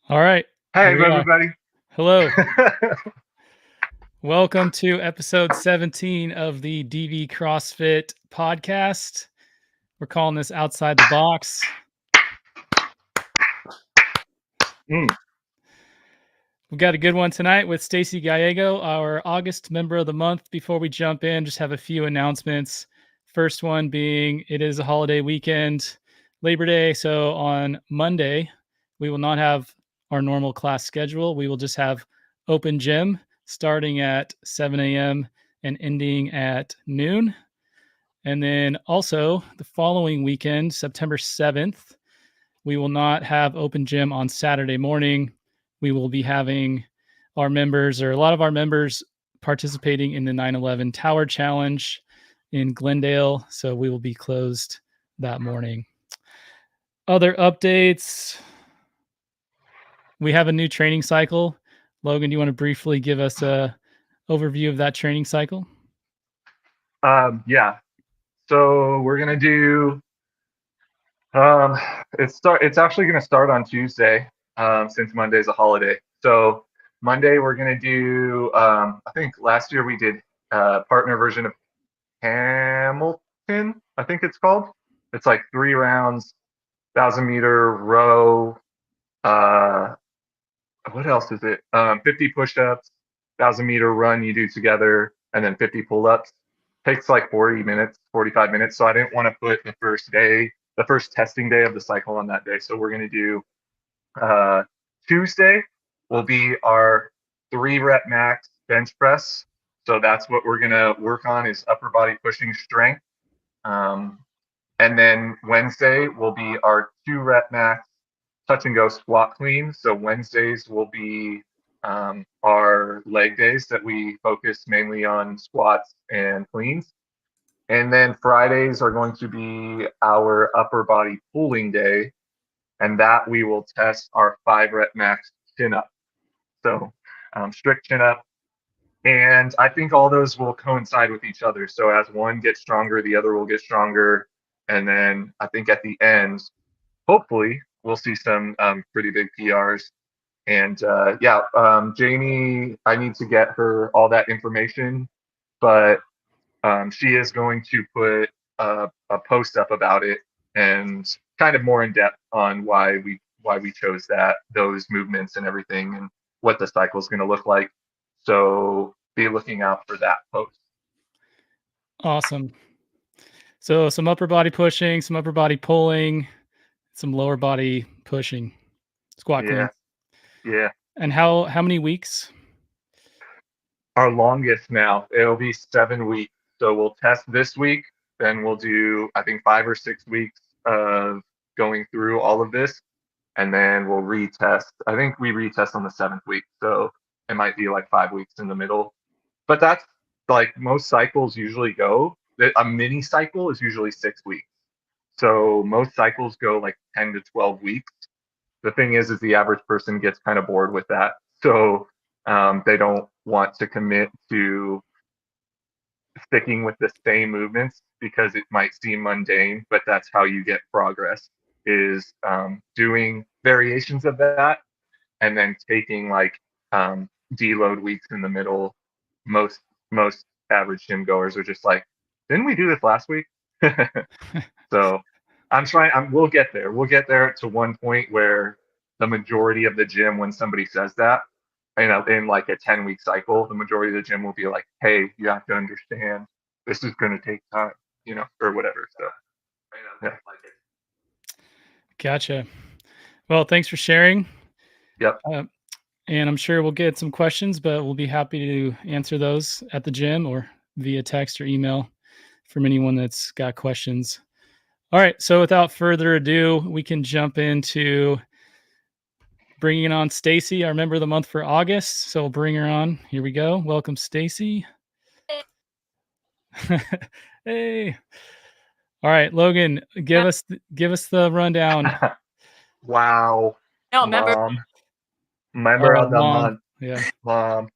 All right, Hey, here we are. everybody. Hello. Welcome to episode 17 of the DV CrossFit podcast. We're calling this Outside the Box. Mm, We've got a good one tonight with Stacie Gallego, our August member of the month. Before we jump in, just have a few announcements. First one being it is a holiday weekend, Labor Day. So on Monday, we will not have our normal class schedule. We will just have open gym starting at 7 a.m. and ending at noon. And then also the following weekend, September 7th, we will not have open gym on Saturday morning. We will be having our members, or a lot of our members, participating in the 9/11 Tower Challenge in Glendale. So we will be closed that morning. Other updates, we have a new training cycle. Logan, do you want to briefly give us a overview of that training cycle? yeah. So we're gonna do. Um, It's actually gonna start on Tuesday, since Monday's a holiday. So Monday we're gonna do. I think last year we did partner version of Hamilton. I think it's called. It's like 3 rounds, 1,000 meter row. Uh, what else is it? 50 push-ups, 1,000 meter run you do together, and then 50 pull-ups. Takes like 40 minutes, 45 minutes. So I didn't want to put the first testing day of the cycle on that day. So we're going to do Tuesday will be our 3 rep max bench press. So that's what we're going to work on is upper body pushing strength. And then Wednesday will be our 2 rep max touch and go squat clean. So Wednesdays will be our leg days that we focus mainly on squats and cleans. And then Fridays are going to be our upper body pulling day. And that we will test our 5 rep max chin up. So strict chin up. And I think all those will coincide with each other. So as one gets stronger, the other will get stronger. And then I think at the end, hopefully, we'll see some pretty big PRs. And Jamie, I need to get her all that information, but she is going to put a post up about it and kind of more in depth on why we chose those movements and everything and what the cycle is going to look like. So be looking out for that post. Awesome. So some upper body pushing, some upper body pulling, some lower body pushing, squat Yeah, clean. yeah. And how many weeks? Our longest now, it'll be 7 weeks. So we'll test this week, then we'll do, I think, 5 or 6 weeks of going through all of this, and then we'll retest. I think we retest on the 7th week. So it might be like 5 weeks in the middle. But that's like most cycles usually go. A mini cycle is usually 6 weeks. So most cycles go like 10 to 12 weeks. The thing is the average person gets kind of bored with that. So they don't want to commit to sticking with the same movements because it might seem mundane, but that's how you get progress is doing variations of that and then taking like deload weeks in the middle. Most average gym goers are just like, didn't we do this last week? So we'll get there. We'll get there to one point where the majority of the gym, when somebody says that, in like a 10-week cycle, the majority of the gym will be like, hey, you have to understand this is going to take time, or whatever. So, yeah. Gotcha. Well, thanks for sharing. Yep. And I'm sure we'll get some questions, but we'll be happy to answer those at the gym or via text or email from anyone that's got questions. All right. So without further ado, we can jump into bringing on Stacie, our member of the month for August. So we'll bring her on. Here we go. Welcome, Stacie. Hey. All right, Logan, give us the rundown. Wow. No, member. Member of the Mom. month. Yeah. Mom.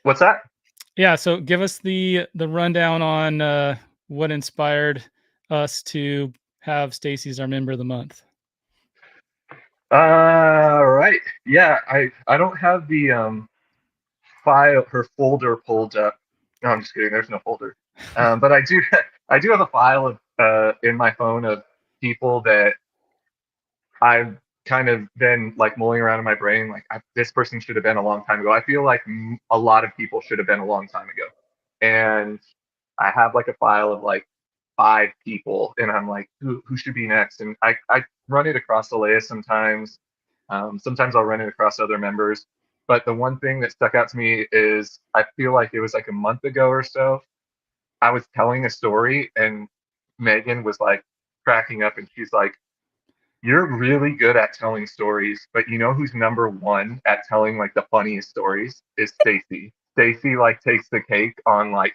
What's that? Yeah, so give us the rundown on what inspired us to have Stacie as our member of the month. Right. Yeah, I don't have the file her folder pulled up. No, I'm just kidding. There's no folder. But I do I do have a file of in my phone of people that I've kind of been like mulling around in my brain, like this person should have been a long time ago. I feel like a lot of people should have been a long time ago, and I have like a file of like 5 people, and I'm like, who should be next? And I run it across Alea sometimes. Sometimes I'll run it across other members. But the one thing that stuck out to me is I feel like it was like a month ago or so. I was telling a story, and Megan was like cracking up, and she's like, you're really good at telling stories, but you know who's number one at telling like the funniest stories is Stacie. Stacie like takes the cake on like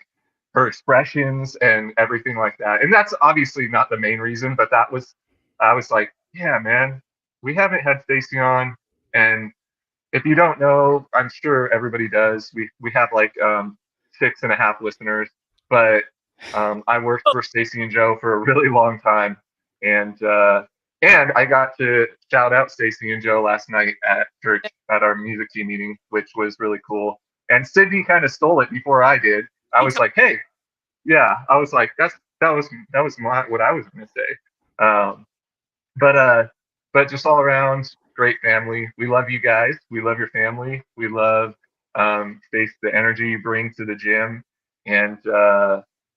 her expressions and everything like that. And that's obviously not the main reason, but that was I was like, yeah, man, we haven't had Stacie on, and if you don't know, I'm sure everybody does. We have like 6.5 listeners, but I worked for Stacie and Joe for a really long time, and I got to shout out Stacie and Joe last night at church at our music team meeting, which was really cool. And Sydney kind of stole it before I did. I was like, hey, yeah, I was like, that was what I was gonna say. But but just all around great family. We love you guys. We love your family. We love Stace, the energy you bring to the gym, and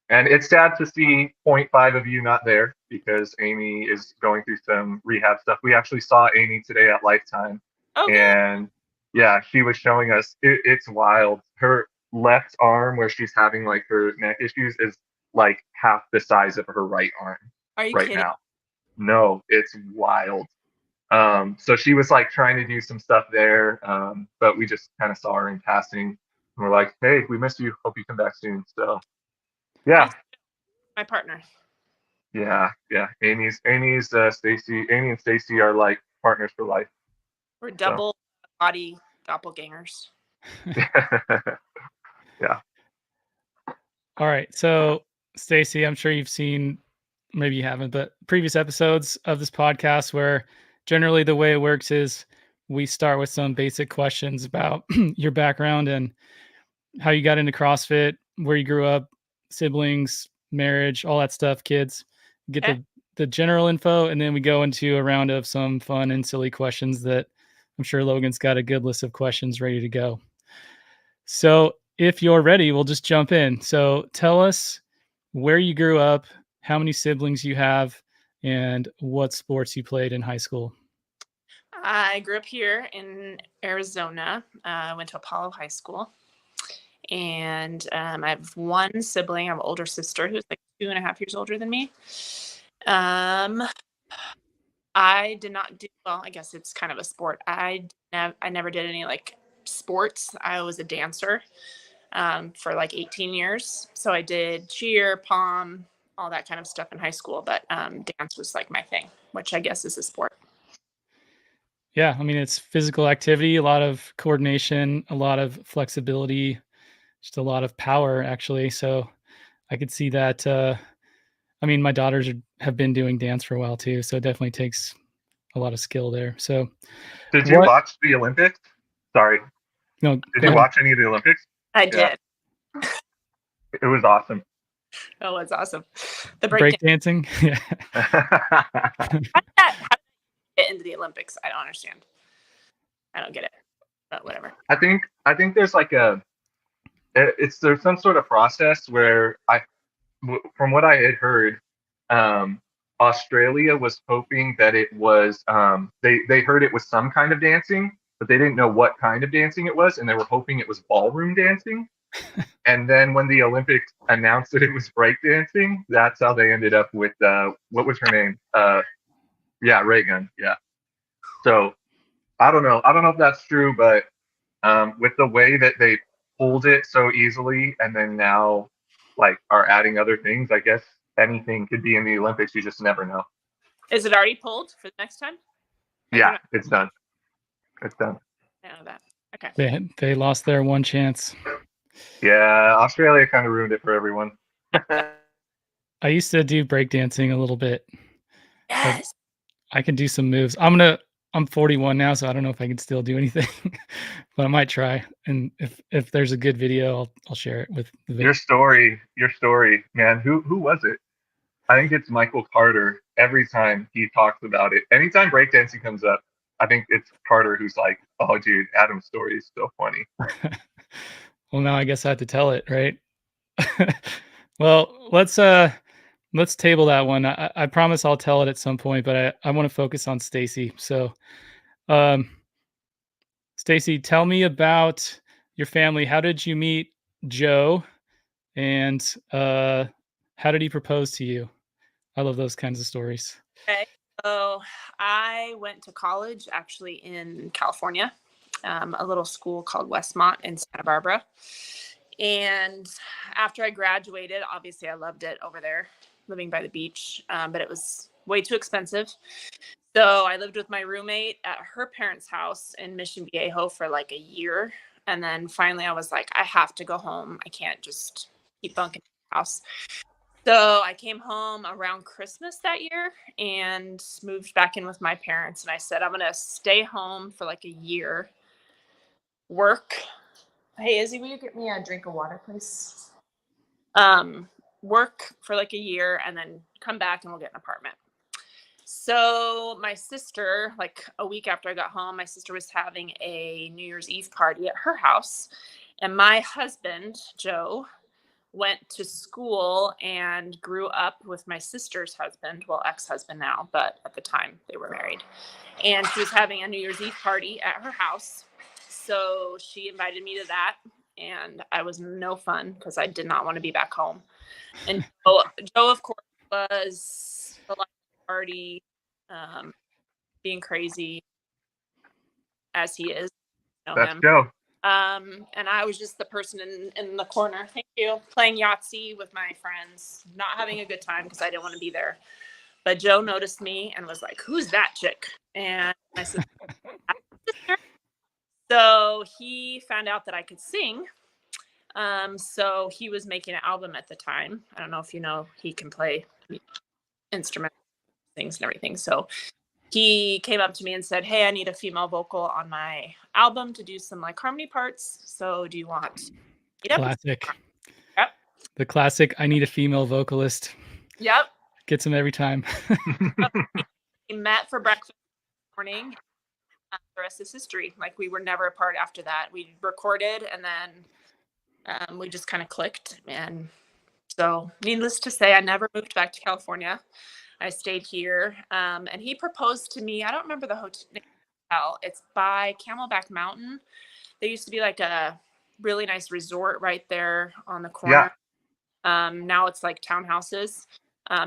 it's sad to see point 0.5 of you not there because Amy is going through some rehab stuff. We actually saw Amy today at Lifetime, Oh, good. and yeah, she was showing us. It's wild. Her left arm, where she's having like her neck issues, is like half the size of her right arm Are you right kidding? now. No, it's wild. So she was like trying to do some stuff there, but we just kind of saw her in passing. And we're like, hey, we miss you. Hope you come back soon. So yeah, My partner. yeah. Amy's Stacie. Amy and Stacie are like partners for life. We're double body doppelgangers. Yeah. All right. So, Stacie, I'm sure you've seen, maybe you haven't, but previous episodes of this podcast where generally the way it works is we start with some basic questions about your background and how you got into CrossFit, where you grew up, siblings, marriage, all that stuff, kids. Get Okay. the general info, and then we go into a round of some fun and silly questions that I'm sure Logan's got a good list of questions ready to go. So if you're ready, we'll just jump in. So tell us where you grew up, how many siblings you have, and what sports you played in high school. I grew up here in Arizona. I went to Apollo High School. And I have one sibling. I have an older sister who's like 2.5 years older than me. I did not do well. I guess it's kind of a sport. I never did any like sports. I was a dancer for like 18 years. So I did cheer, pom, all that kind of stuff in high school. But dance was like my thing, which I guess is a sport. Yeah, I mean, it's physical activity, a lot of coordination, a lot of flexibility, just a lot of power, actually. So I could see that. I mean, my daughters have been doing dance for a while too, so it definitely takes a lot of skill there. So, Did you watch the Olympics? Sorry. No, did you watch any of the Olympics? I did. It was awesome. Oh, it's awesome. The break dancing. Yeah. How did that get into the Olympics? I don't understand. I don't get it, but whatever. I think there's like there's some sort of process where from what I had heard, Australia was hoping that it was they heard it was some kind of dancing, but they didn't know what kind of dancing it was, and they were hoping it was ballroom dancing. And then when the Olympics announced that it was breakdancing, that's how they ended up with what was her name? Reagan. Yeah. So I don't know if that's true, but with the way that they pulled it so easily, and then now like are adding other things, I guess anything could be in the Olympics. You just never know. Is it already pulled for the next time? Yeah, it's done. It's done. I know that. Okay. They lost their one chance. Yeah, Australia kind of ruined it for everyone. I used to do breakdancing a little bit. Yes. I can do some moves. I'm gonna I'm 41 now, so I don't know if I can still do anything, but I might try. And if there's a good video, I'll share it with the video. Your story, man. Who was it? I think it's Michael Carter. Every time he talks about it, anytime breakdancing comes up, I think it's Carter who's like, "Oh, dude, Adam's story is so funny." Well, now I guess I have to tell it, right? Well, let's table that one. I promise I'll tell it at some point, but I want to focus on Stacie. So, um, Stacie, tell me about your family. How did you meet Joe, and how did he propose to you? I love those kinds of stories. Okay. So I went to college actually in California, a little school called Westmont in Santa Barbara. And after I graduated, obviously I loved it over there, living by the beach, but it was way too expensive. So I lived with my roommate at her parents' house in Mission Viejo for like a year. And then finally I was like, I have to go home. I can't just keep bunking in the house. So I came home around Christmas that year and moved back in with my parents. And I said, I'm going to stay home for like a year, work. Hey, Izzy, will you get me a drink of water, please? Work for like a year and then come back and we'll get an apartment. So my sister, like a week after I got home, my sister was having a New Year's Eve party at her house. And my husband, Joe, went to school and grew up with my sister's husband, well, ex-husband now, but at the time they were married. And she was having a New Year's Eve party at her house. So she invited me to that. And I was no fun because I did not want to be back home. And Joe of course, was the life of the party, being crazy as he is. You know Let's him. go. And I was just the person in the corner, thank you, playing Yahtzee with my friends, not having a good time because I didn't want to be there. But Joe noticed me and was like, who's that chick? And I said, so he found out that I could sing. So he was making an album at the time. I don't know if you know, he can play instruments, things and everything. So he came up to me and said, hey, I need a female vocal on my album to do some like harmony parts. So do you want Classic. Yep. The classic, I need a female vocalist. Yep. Gets him every time. We met for breakfast this morning. The rest is history. Like we were never apart after that. We recorded and then we just kind of clicked. And so needless to say, I never moved back to California. I stayed here. And he proposed to me. I don't remember the hotel. It's by Camelback Mountain. There used to be like a really nice resort right there on the corner. Yeah. Now it's like townhouses.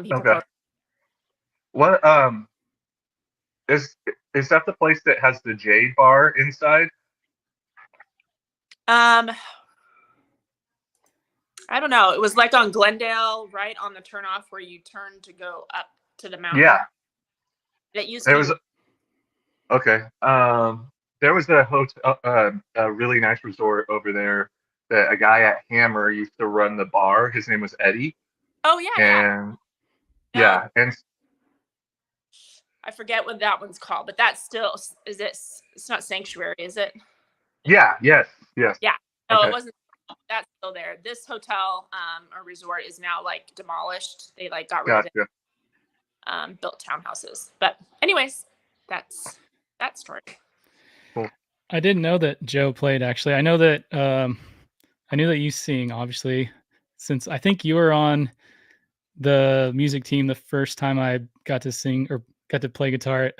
He proposed. What is that the place that has the Jade bar inside? I don't know. It was like on Glendale, right on the turnoff where you turn to go up to the mountain. Yeah. That used to be. Okay. There was a hotel, a really nice resort over there that a guy at Hammer used to run the bar. His name was Eddie. Oh yeah. And yeah, and I forget what that one's called, but that's still is it? It's not Sanctuary, is it? Yeah. Yes. Yeah. No, okay. It wasn't. That's still there. This hotel or resort is now like demolished. They like got rid of it. Built townhouses. But anyways, that's that story. Cool. I didn't know that Joe played actually. I know that I knew that you sing, obviously, since I think you were on the music team the first time I got to sing or got to play guitar at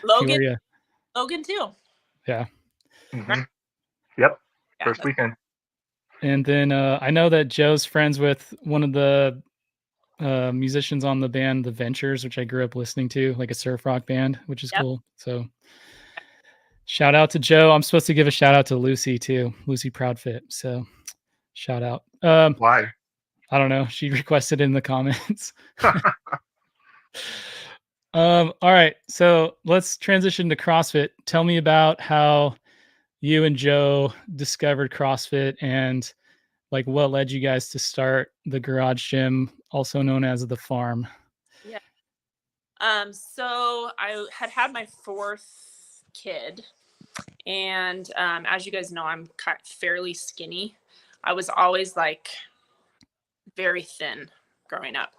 Peoria. Logan too. Yeah. Mm-hmm. Yep. Yeah, First weekend. And then I know that Joe's friends with one of the musicians on the band, The Ventures, which I grew up listening to, like a surf rock band, which is cool. So shout out to Joe. I'm supposed to give a shout out to Lucy too, Lucy Proudfit. So shout out. Why? I don't know. She requested in the comments. All right. So let's transition to CrossFit. Tell me about how you and Joe discovered CrossFit and like what led you guys to start the garage gym, also known as the farm. Yeah. So I had my fourth kid. And as you guys know, I'm fairly skinny. I was always like very thin growing up.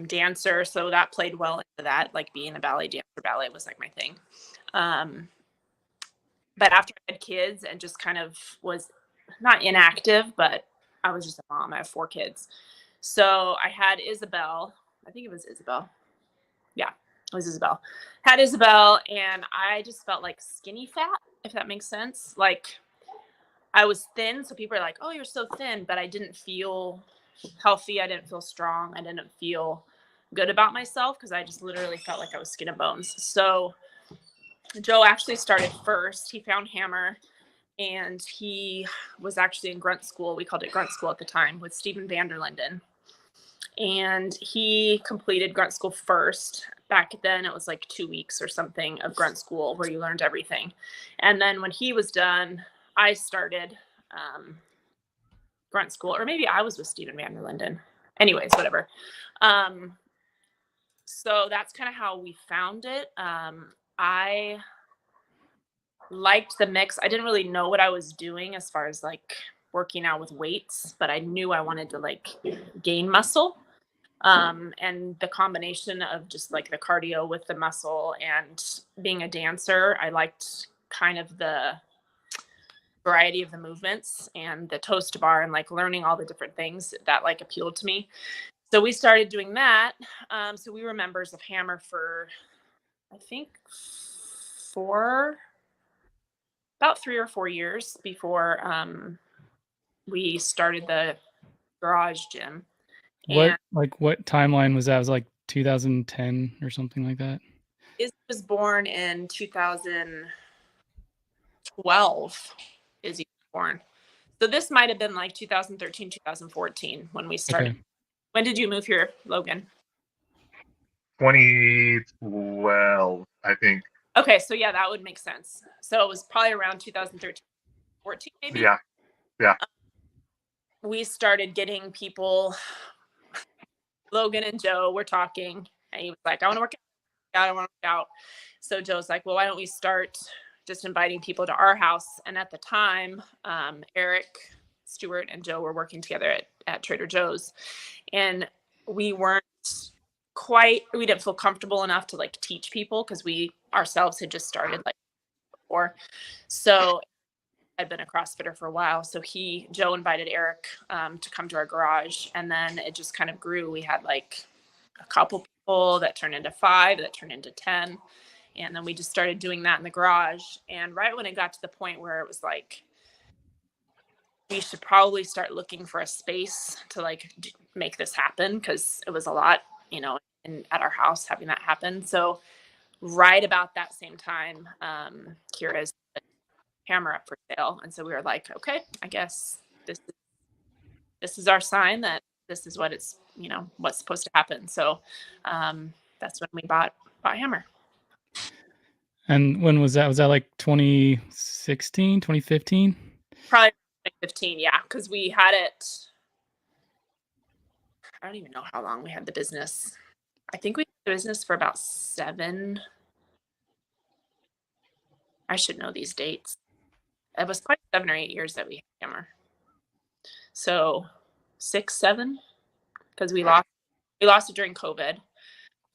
Dancer, so that played well into that, like being a ballet dancer. Ballet was like my thing. But after I had kids and just kind of was not inactive, but I was just a mom. I have 4 kids. So I had Isabel. I think it was Isabel. Yeah, it was Isabel. Had Isabel, and I just felt like skinny fat, if that makes sense. Like I was thin, so people are like, "Oh, you're so thin," but I didn't feel healthy. I didn't feel strong. I didn't feel good about myself because I just literally felt like I was skin and bones. So Joe actually started first. He found Hammer, and he was actually in grunt school. We called it grunt school at the time with Stephen Vanderlinden. And he completed grunt school first. Back then, it was like 2 weeks or something of grunt school where you learned everything. And then when he was done, I started grunt school, or maybe I was with Stephen Vanderlinden. Anyways, whatever. So that's kind of how we found it. I liked the mix. I didn't really know what I was doing as far as like working out with weights, but I knew I wanted to like gain muscle. And the combination of just like the cardio with the muscle and being a dancer, I liked kind of the variety of the movements and the toes to bar and like learning all the different things that like appealed to me. So we started doing that. So we were members of Hammer for, I think, about 3 or 4 years before we started the garage gym. What timeline was that? It was like 2010 or something like that? It was born in 2012. Izzy was born. So this might have been like 2013, 2014 when we started. Okay. When did you move here, Logan? 2012, I think. Okay, so yeah, that would make sense. So it was probably around 2013, 14 maybe? Yeah. We started getting people, Logan and Joe were talking, and he was like, I want to work out, I want to work out. So Joe's like, well, why don't we start just inviting people to our house? And at the time, Eric, Stewart, and Joe were working together at Trader Joe's. And we didn't feel comfortable enough to like teach people because we ourselves had just started like before. So I'd been a CrossFitter for a while. So Joe invited Eric to come to our garage, and then it just kind of grew. We had like a couple people that turned into 5, that turned into 10. And then we just started doing that in the garage. And right when it got to the point where it was like, we should probably start looking for a space to like make this happen, because it was a lot, at our house having that happen. So right about that same time, Kira's Hammer up for sale. And so we were like, okay, I guess this is our sign that this is what it's, what's supposed to happen. So that's when we bought Hammer. And when was that? Was that like 2016, 2015? Probably 2015, yeah, because we had it. I don't even know how long we had the business. I think we had the business for about 7. I should know these dates. It was probably 7 or 8 years that we had Hammer. So 6, 7, because we lost it during COVID.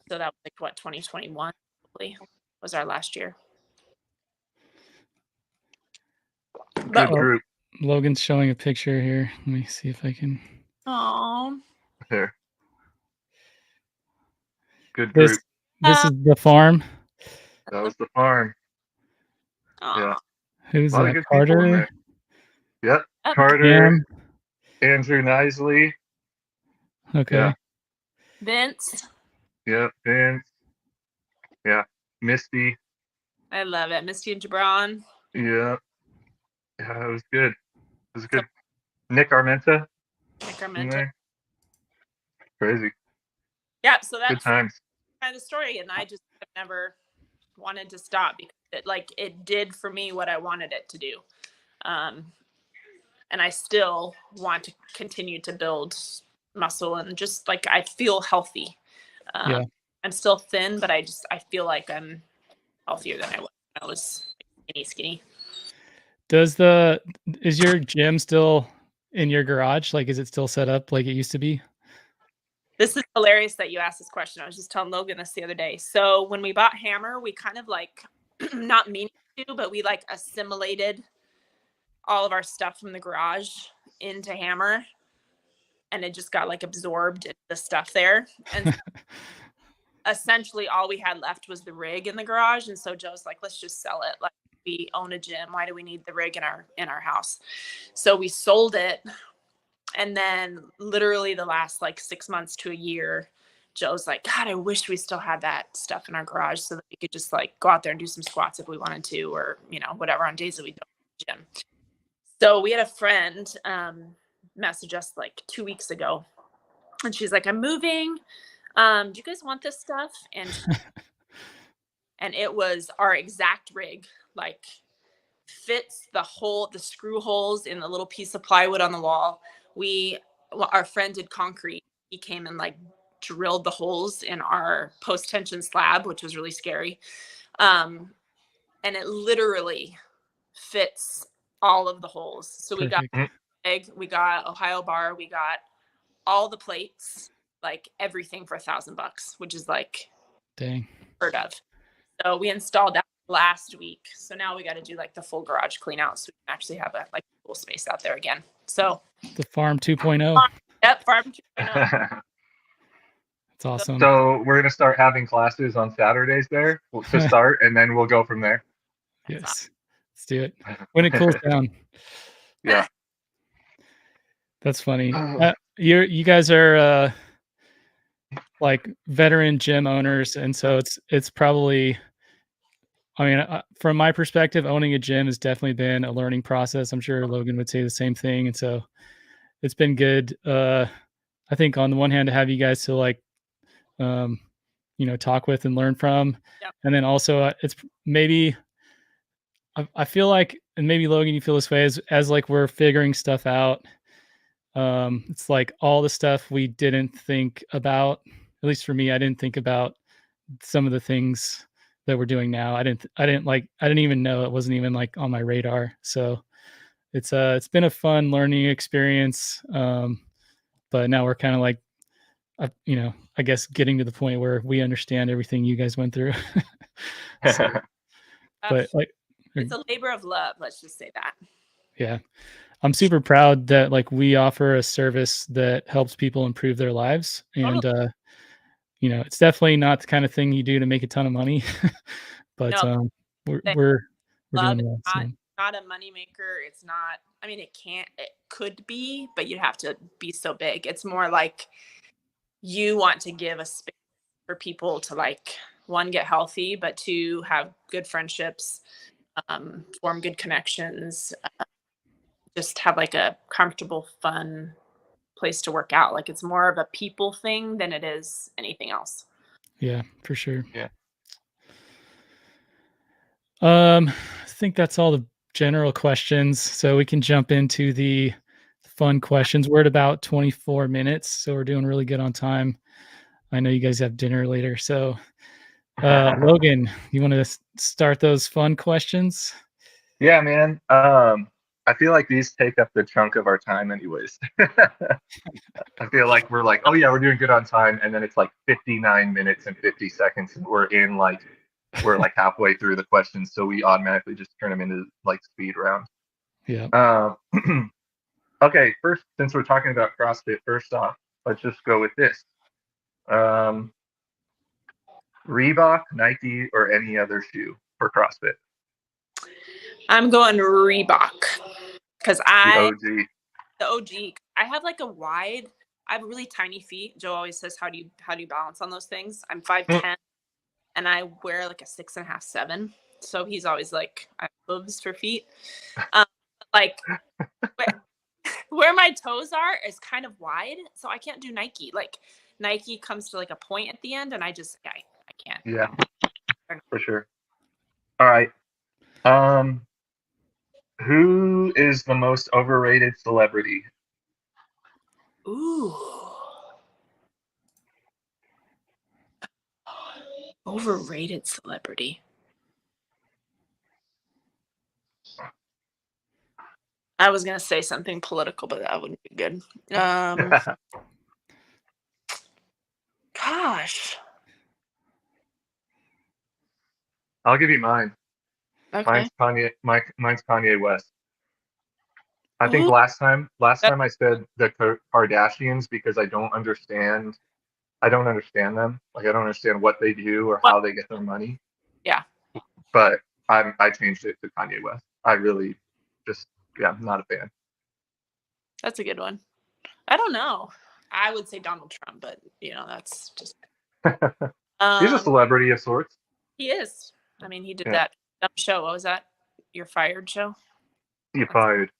So that was like what, 2021 probably was our last year. Good group. Logan's showing a picture here. Let me see if I can. Oh. There. Good group. This is the farm. That was the farm. Aww. Yeah. Who's A lot of that? good people in Carter? there. Yep. Carter. Cam? Andrew Nisley. Okay. Yeah. Vince. Yep. Vince. Yeah. Misty. I love it. Misty and Jabron. Yeah. Yeah, it was good. It was good. Nick Armenta. In there. Crazy. Yeah, so that's good times. Kind of the story, and I just have never wanted to stop because it did for me what I wanted it to do. And I still want to continue to build muscle and just like I feel healthy. I'm still thin, but I feel like I'm healthier than I was. I was skinny. Is your gym still in your garage? Like, is it still set up like it used to be? This is hilarious that you asked this question. I was just telling Logan this the other day. So when we bought Hammer, we kind of like, not meaning to, but we like assimilated all of our stuff from the garage into Hammer, and it just got like absorbed into the stuff there. And essentially all we had left was the rig in the garage. And so Joe's like, let's just sell it. Like, we own a gym. Why do we need the rig in our house? So we sold it. And then literally the last like 6 months to a year, Joe's like, God, I wish we still had that stuff in our garage so that we could just like go out there and do some squats if we wanted to, or, you know, whatever on days that we don't go to the gym. So we had a friend message us like 2 weeks ago, and she's like, I'm moving. Do you guys want this stuff? And it was our exact rig, like fits the screw holes in the little piece of plywood on the wall. Our friend did concrete. He came and like drilled the holes in our post tension slab, which was really scary. And it literally fits all of the holes. So Perfect. we got Ohio bar, we got all the plates, like everything for $1,000, which is like Dang. heard of. So we installed that last week. So now we got to do like the full garage clean out so we can actually have a like cool space out there again. So The farm 2.0. Yep, farm 2.0. It's awesome. So we're gonna start having classes on Saturdays there to start, and then we'll go from there. Yes, let's do it when it cools down. Yeah, that's funny. You guys are like veteran gym owners, and so it's probably. I mean, from my perspective, owning a gym has definitely been a learning process. I'm sure Logan would say the same thing, and so it's been good. I think on the one hand to have you guys to like talk with and learn from. Yep. And then also it's maybe, I feel like, and maybe Logan, you feel this way as like we're figuring stuff out. It's like all the stuff we didn't think about, at least for me, I didn't think about some of the things that we're doing now. I didn't even know, it wasn't even like on my radar. So it's been a fun learning experience. But now we're kind of like, I guess getting to the point where we understand everything you guys went through. So, but like, it's a labor of love. Let's just say that. Yeah. I'm super proud that like we offer a service that helps people improve their lives. And, it's definitely not the kind of thing you do to make a ton of money, but we're doing well. So. Not a moneymaker. It's not, I mean, it could be, but you'd have to be so big. It's more like you want to give a space for people to like, one, get healthy, but two, have good friendships, form good connections, just have like a comfortable, fun place to work out. Like it's more of a people thing than it is anything else. Yeah, for sure. Yeah. I think that's all the general questions. So we can jump into the fun questions. We're at about 24 minutes, so we're doing really good on time. I know you guys have dinner later. So Logan, you want to start those fun questions? Yeah, man. I feel like these take up the chunk of our time anyways. I feel like we're like, oh yeah, we're doing good on time. And then it's like 59 minutes and 50 seconds. And we're like halfway through the questions. So we automatically just turn them into like speed rounds. Yeah. Okay. First, since we're talking about CrossFit, first off, let's just go with this. Reebok, Nike, or any other shoe for CrossFit? I'm going Reebok because the OG. I have like I have really tiny feet. Joe always says, how do you balance on those things? I'm 5'10", and I wear like a 6.5, 7. So he's always like, I have hooves for feet. Like where my toes are is kind of wide, so I can't do Nike. Like Nike comes to like a point at the end, and I can't. Yeah, for sure. All right. Who is the most overrated celebrity? Ooh. Overrated celebrity. I was gonna say something political, but that wouldn't be good. Gosh. I'll give you mine. Okay. Mine's Mine's Kanye West. I think Ooh, last time that, I said the Kardashians because I don't understand. I don't understand them. Like I don't understand what they do or what? how they get their money. Yeah, But I changed it to Kanye West. I really just I'm not a fan. that's a good one. I don't know. I would say Donald Trump, but that's just. He's a Um, celebrity of sorts. he is. I mean, he did Yeah, that dumb show. What was that? Your Fired show. he fired.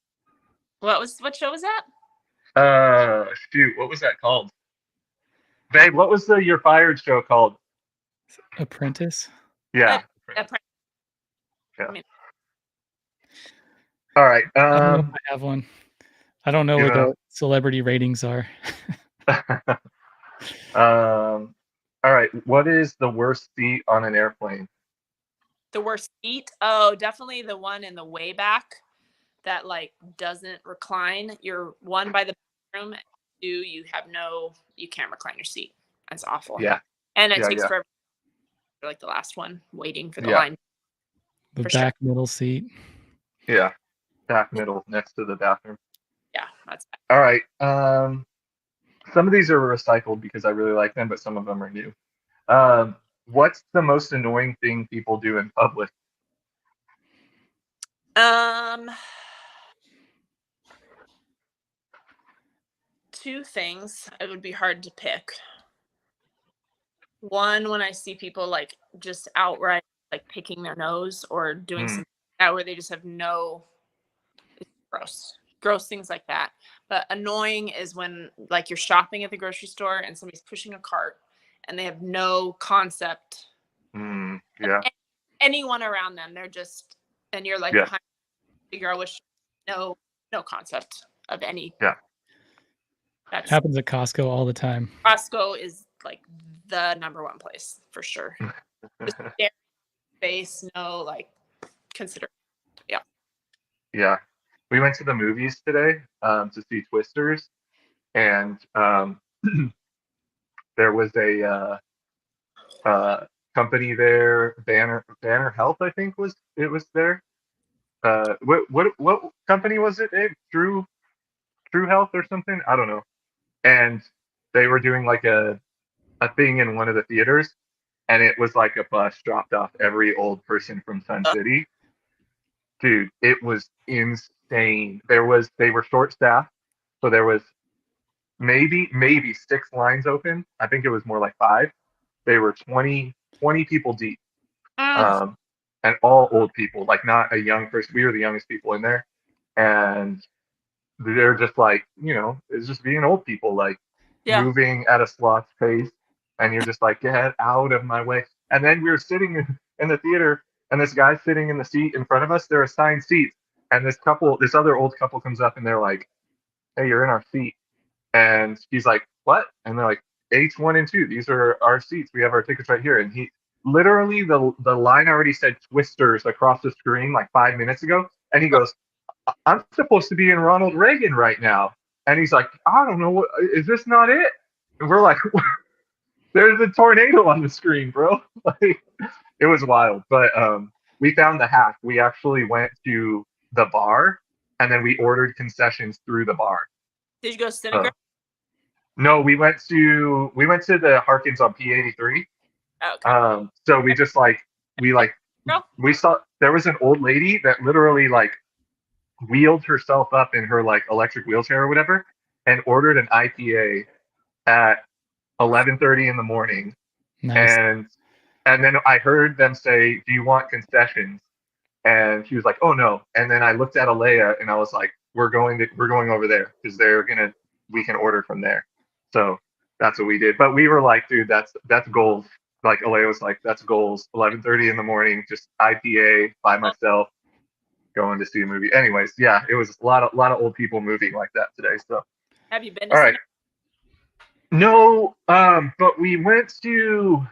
What show was that? Shoot, what was that called? Babe, what was the You're Fired show called? Apprentice. Yeah. Yeah, Yeah. I mean, All right. I don't know if I have one. I don't know you where know. the celebrity ratings are. All right. What is the worst seat on an airplane? the worst seat. Oh, definitely the one in the way back that like doesn't recline. You're one by the bathroom. Two, you can't recline your seat. That's awful. Yeah. And it Yeah. takes Yeah. forever. You're like the last one waiting for the Yeah. line. The For back middle seat. Yeah. Back middle next to the bathroom. Yeah, that's bad. All right. Some of these are recycled because I really like them, but some of them are new. What's the most annoying thing people do in public? Two things. It would be hard to pick. One, when I see people like just outright like picking their nose or doing Hmm. something like that where they just have it's gross things like that. But annoying is when like you're shopping at the grocery store and somebody's pushing a cart and they have no concept Yeah. of anyone around them. They're just, and you're like Yeah. behind figure out which no concept of any. Yeah. That's Happens at Costco all the time. Costco is like the number one place for sure. Just stare face, no like consider. Yeah. Yeah. We went to the movies today to see Twisters, and there was a company there, Banner Health, I think was there. What company was it? Abe? True Health or something? I don't know. And they were doing like a thing in one of the theaters, and it was like a bus dropped off every old person from Sun City. Dude, it was insane. They were short staffed, so there was maybe 6 lines open. I think it was more like 5. They were 20 people deep, and all old people, like not a young person. We were the youngest people in there, and they're just like, it's just being old people, like Yeah. moving at a sloth's pace, and you're just like, get out of my way. And then we were sitting in the theater, and this guy's sitting in the seat in front of us. They're assigned seats, and this other old couple comes up, and they're like, "Hey, you're in our seat." And he's like, "What?" And they're like, "H1 and 2. These are our seats. We have our tickets right here." And he literally the line already said Twisters across the screen like 5 minutes ago, and he goes, "I'm supposed to be in Ronald Reagan right now." And he's like, "I don't know, what is this not it?" And we're like, "There's a tornado on the screen, bro." Like, it was wild. But we found the hack. We actually went to the bar, and then we ordered concessions through the bar. Did you go Cinegra? No, we went to the Harkins on P83. Oh, okay. So we just we saw there was an old lady that literally like wheeled herself up in her like electric wheelchair or whatever, and ordered an IPA at 11:30 in the morning. Nice. And then I heard them say, "Do you want concessions?" And she was like, "Oh no." And then I looked at Alea and I was like, we're going over there because we can order from there. So that's what we did. But we were like, dude, that's goals. Like Alea was like, that's goals. 11:30 in the morning, just IPA by myself, going to see a movie. Anyways, yeah, it was a lot of old people moving like that today. So Have you been to all right. No, but we went to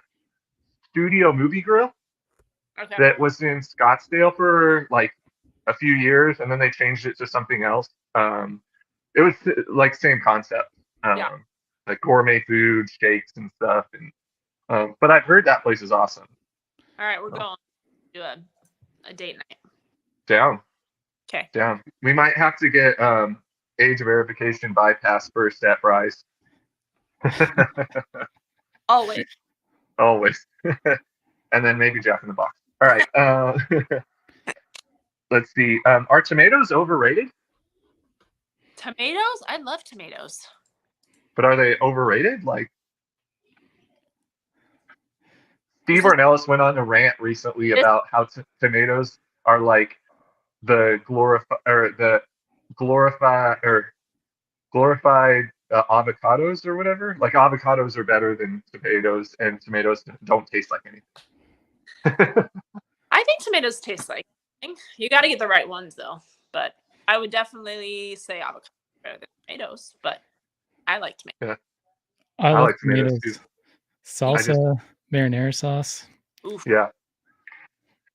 Studio Movie Grill. Okay. That was in Scottsdale for like a few years, and then they changed it to something else. It was like same concept, Yeah. like gourmet food, shakes and stuff. And but I've heard that place is awesome. All right, we're going to do a date night. Down, Okay. down. We might have to get age verification bypass first at Fry's. Always. Always. And then maybe Jack in the Box. All right. Let's see. Are tomatoes overrated? Tomatoes? I love tomatoes. But are they overrated? Like, Steve Ornelas went on a rant recently about how tomatoes are like the glorified avocados or whatever. Like avocados are better than tomatoes, and tomatoes don't taste like anything. I think tomatoes taste like anything. You got to get the right ones though. But I would definitely say avocado is better than tomatoes. But I like tomatoes. Yeah. I love like tomatoes too. Salsa, marinara sauce. Oof. Yeah.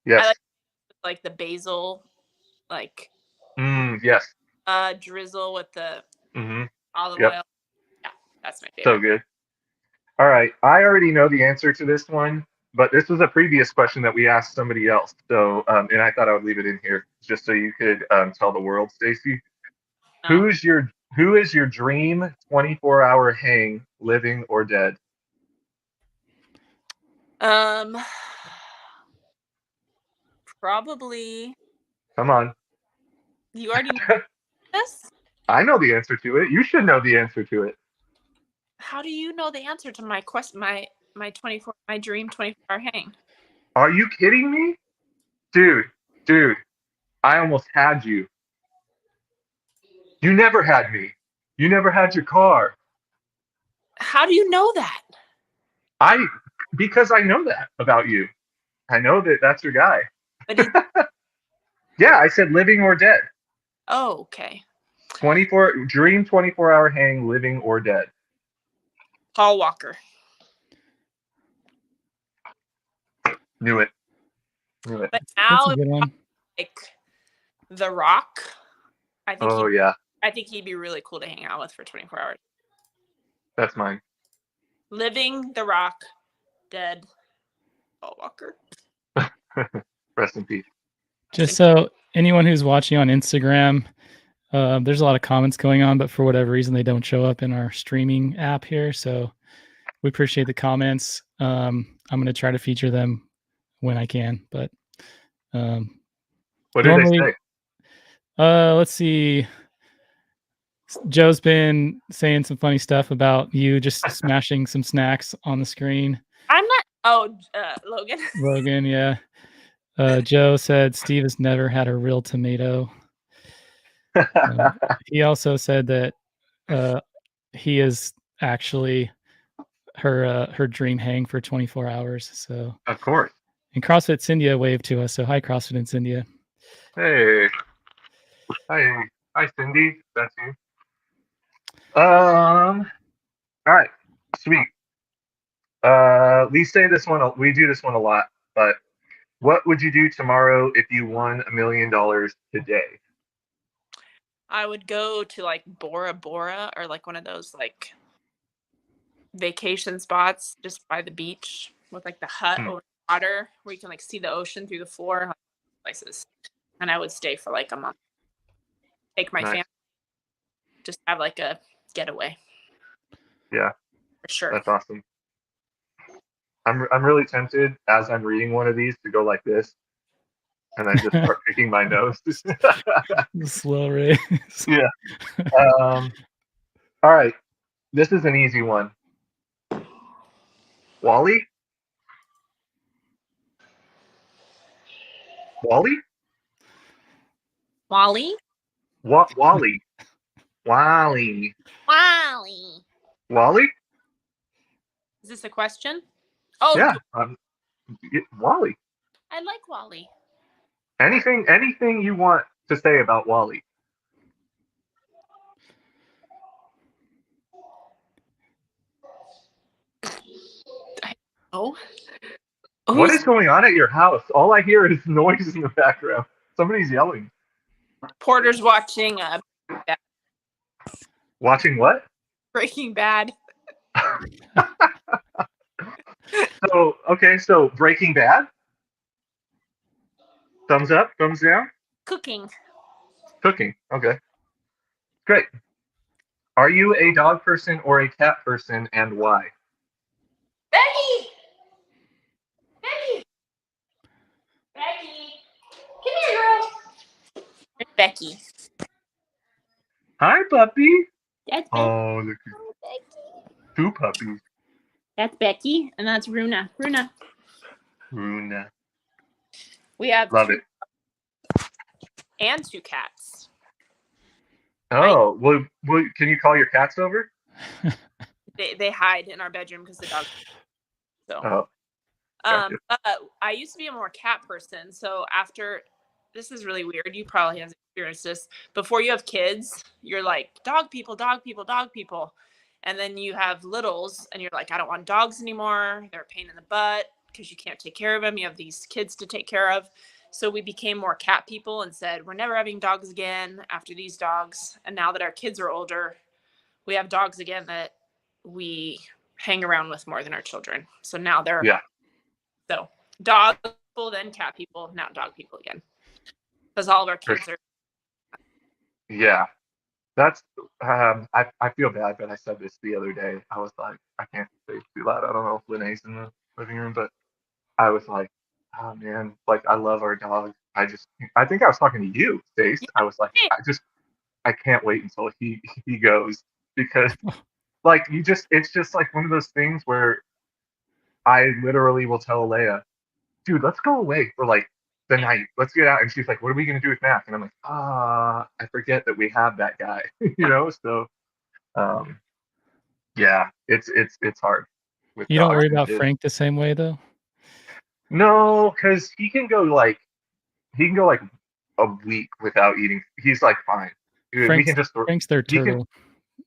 Yes. I like the basil, like yes. drizzle with the Mm-hmm. olive Yep. oil. Yeah, that's my favorite. So good. All right. I already know the answer to this one, but this was a previous question that we asked somebody else. So, and I thought I would leave it in here just so you could tell the world, Stacie. Who is your dream 24-hour hang, living or dead? Probably. Come on. You already know this? I know the answer to it. You should know the answer to it. How do you know the answer to my question? My dream 24-hour hang. Are you kidding me? Dude, I almost had you. You never had me. You never had your car. How do you know that? Because I know that about you. I know that that's your guy. But yeah, I said living or dead. Oh, okay. 24-hour hang, living or dead. Paul Walker. Knew it. But now, That's a good one. Like The Rock, I think. Yeah. I think he'd be really cool to hang out with for 24 hours. That's mine. Living, The Rock, dead, Paul Walker. Rest in peace. Just so anyone who's watching on Instagram, there's a lot of comments going on, but for whatever reason, they don't show up in our streaming app here. So we appreciate the comments. I'm going to try to feature them when I can, but what did they say? Let's see. Joe's been saying some funny stuff about you just smashing some snacks on the screen. I'm not. Oh, Logan. Logan, yeah. Joe said Steve has never had a real tomato. He also said that he is actually her dream hang for 24 hours. So of course. And CrossFit Cynthia waved to us. So hi, CrossFit and Cynthia. Hey. Hi, Cindy. That's you. All right. Sweet. We say this one. We do this one a lot. But what would you do tomorrow if you won $1 million today? I would go to like Bora Bora or like one of those like vacation spots just by the beach with like the hut over the water where you can like see the ocean through the floor, like, places. And I would stay for like a month. Take my family, just have like a getaway. Yeah, for sure. That's awesome. I'm really tempted as I'm reading one of these to go like this, and then just start picking my nose. Slow race. Yeah. All right. This is an easy one. Wally? Wally? Wally? What? Wally? Wally? Wally? Wally? Is this a question? Oh, yeah. Wally. I like Wally. Anything you want to say about Wally? Oh. What is going on at your house? All I hear is noise in the background. Somebody's yelling. Porter's watching Watching what? Breaking Bad. So Breaking Bad. Thumbs up, thumbs down. Cooking. Cooking. Okay, great. Are you a dog person or a cat person, and why? Becky! Becky! Becky! Come here, girl. Becky. Hi, puppy. That's Becky. Oh, look at Becky. 2 puppies. That's Becky, and that's Runa. Runa. We have Love 2 it. and 2 cats. Oh, well, can you call your cats over? They hide in our bedroom because the dog. So. Oh. Gotcha. I used to be a more cat person. So after, this is really weird. You probably have experienced this. Before you have kids, you're like, dog people, dog people, dog people. And then you have littles and you're like, I don't want dogs anymore. They're a pain in the butt because you can't take care of them. You have these kids to take care of. So we became more cat people and said, we're never having dogs again after these dogs. And now that our kids are older, we have dogs again that we hang around with more than our children. So now they're, so dog people, then cat people, now dog people again. Because all of our kids are. Yeah. That's, I feel bad, but I said this the other day. I was like, I can't say it too loud. I don't know if Linnea in the living room, but I was like, oh man, like I love our dog. I think I was talking to you, Stace. Yeah. I was like, I can't wait until he goes, because like it's just like one of those things where I literally will tell Leia, dude, let's go away for like the night. Let's get out. And she's like, what are we going to do with Mac? And I'm like, I forget that we have that guy, So, yeah, it's hard. You don't worry about Frank the same way though? No, because he can go like a week without eating. He's like fine. Frank's their turtle.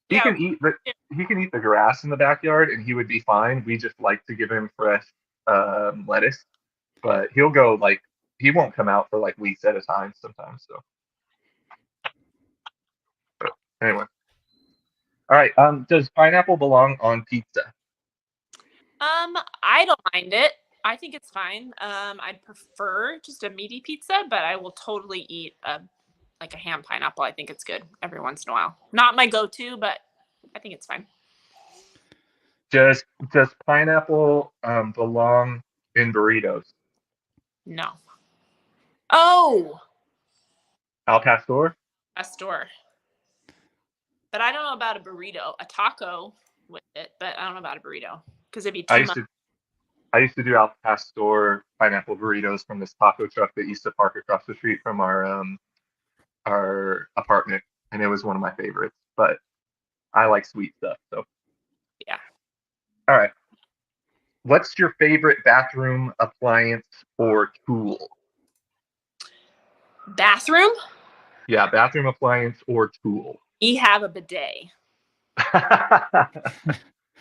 He can eat the grass in the backyard and he would be fine. We just like to give him fresh lettuce, but he'll go like he won't come out for like weeks at a time sometimes. So, but anyway, all right. Does pineapple belong on pizza? I don't mind it. I think it's fine. I'd prefer just a meaty pizza, but I will totally eat a ham pineapple. I think it's good every once in a while. Not my go-to, but I think it's fine. Does pineapple belong in burritos? No. Oh. Al pastor? Pastor. But I don't know about a burrito. A taco with it, but I don't know about a burrito because it'd be too much. I used to do al pastor pineapple burritos from this taco truck that used to park across the street from our apartment, and it was one of my favorites. But I like sweet stuff, so yeah. All right. What's your favorite bathroom appliance or tool? Bathroom? Yeah, bathroom appliance or tool. We have a bidet.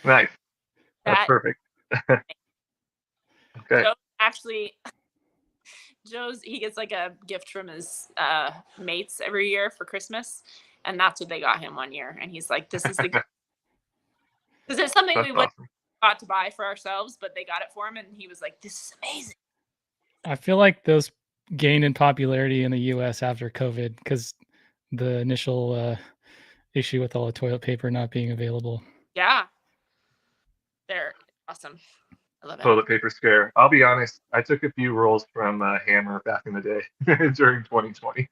Nice. That's perfect. Okay. He gets like a gift from his mates every year for Christmas, and that's what they got him one year. And he's like, "This is the because it's something we would got to buy for ourselves, but they got it for him, and he was like, "This is amazing." I feel like those gained in popularity in the U.S. after COVID because the initial issue with all the toilet paper not being available. Yeah, they're awesome. I love it. Toilet paper scare. I'll be honest. I took a few rolls from Hammer back in the day during 2020.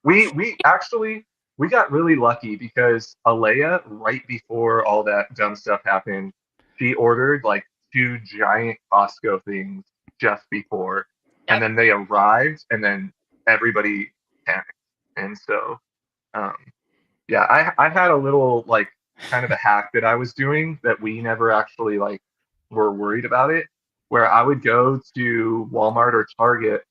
we got really lucky because Alea, right before all that dumb stuff happened, she ordered like 2 giant Costco things just before, and then they arrived, and then everybody panicked, and so yeah, I had a little like kind of a hack that I was doing that we never actually like were worried about it, where I would go to Walmart or Target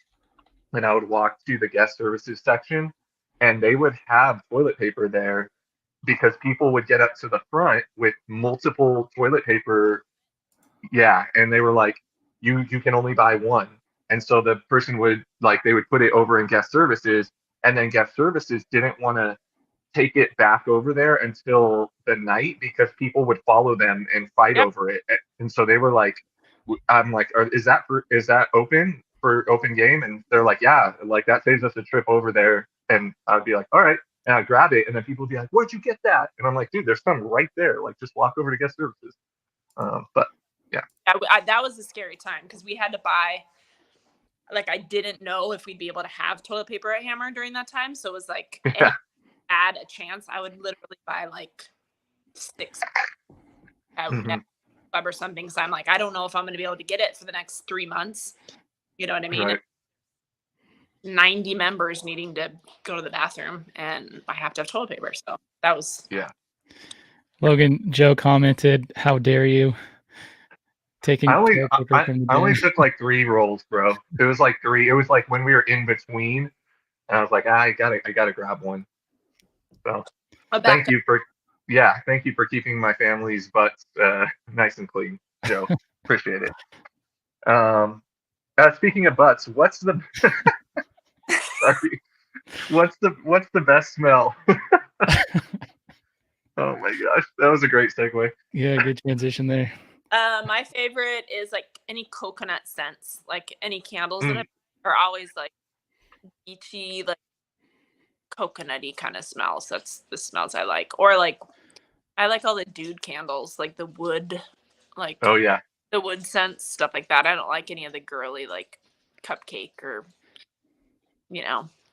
and I would walk to the guest services section and they would have toilet paper there because people would get up to the front with multiple toilet paper. Yeah. And they were like, you can only buy one. And so the person would they would put it over in guest services, and then guest services didn't want to take it back over there until the night because people would follow them and fight Yep. over it. And so they were like, I'm like, is that open for open game? And they're like, yeah, like that saves us a trip over there. And I'd be like, all right. And I'd grab it, and then people would be like, where'd you get that? And I'm like, dude, there's some right there. Like, just walk over to guest services. But yeah. That was a scary time because we had to buy, like, I didn't know if we'd be able to have toilet paper at Hammer during that time. So it was like, Yeah. had a chance, I would literally buy like 6 at Mhm. Club or something. Because I'm like, I don't know if I'm going to be able to get it for the next 3 months. You know what I mean? Right. 90 members needing to go to the bathroom, and I have to have toilet paper. So that was Yeah. Logan, Joe commented, "How dare you taking I only toilet paper from the I only gym?" took like 3 rolls, bro. It was like 3. It was like when we were in between, and I was like, I gotta grab one. So a thank backup. you for keeping my family's butts nice and clean, Joe. Appreciate it. Speaking of butts, what's the sorry, what's the best smell? Oh my gosh, that was a great segue. Yeah, good transition there. My favorite is like any coconut scents, like any candles Mm. that are always like beachy, like coconutty kind of smells. That's the smells I like. Or like I like all the dude candles, like the wood, like Oh yeah, the wood scents, stuff like that. I don't like any of the girly like cupcake or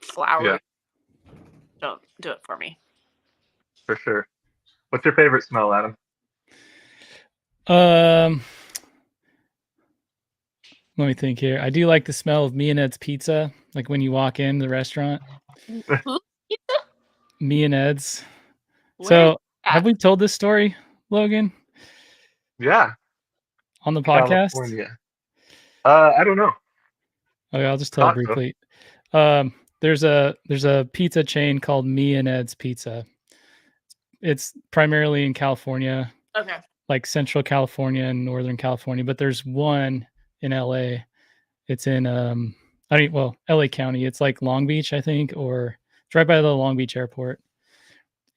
flowery. yeah, Don't do it for me. for sure. What's your favorite smell, Adam? Let me think here. I do like the smell of Me and Ed's pizza, like when you walk in the restaurant. Who? Me and Ed's. Where is So, have that? we told this story, Logan, Yeah, on the podcast? California. I don't know. Okay, I'll just tell it Thought so. briefly. There's a pizza chain called Me and Ed's Pizza. It's primarily in California, Okay. like Central California and Northern California, but there's one in LA. It's in LA County. It's like Long Beach, I think, or it's right by the Long Beach airport.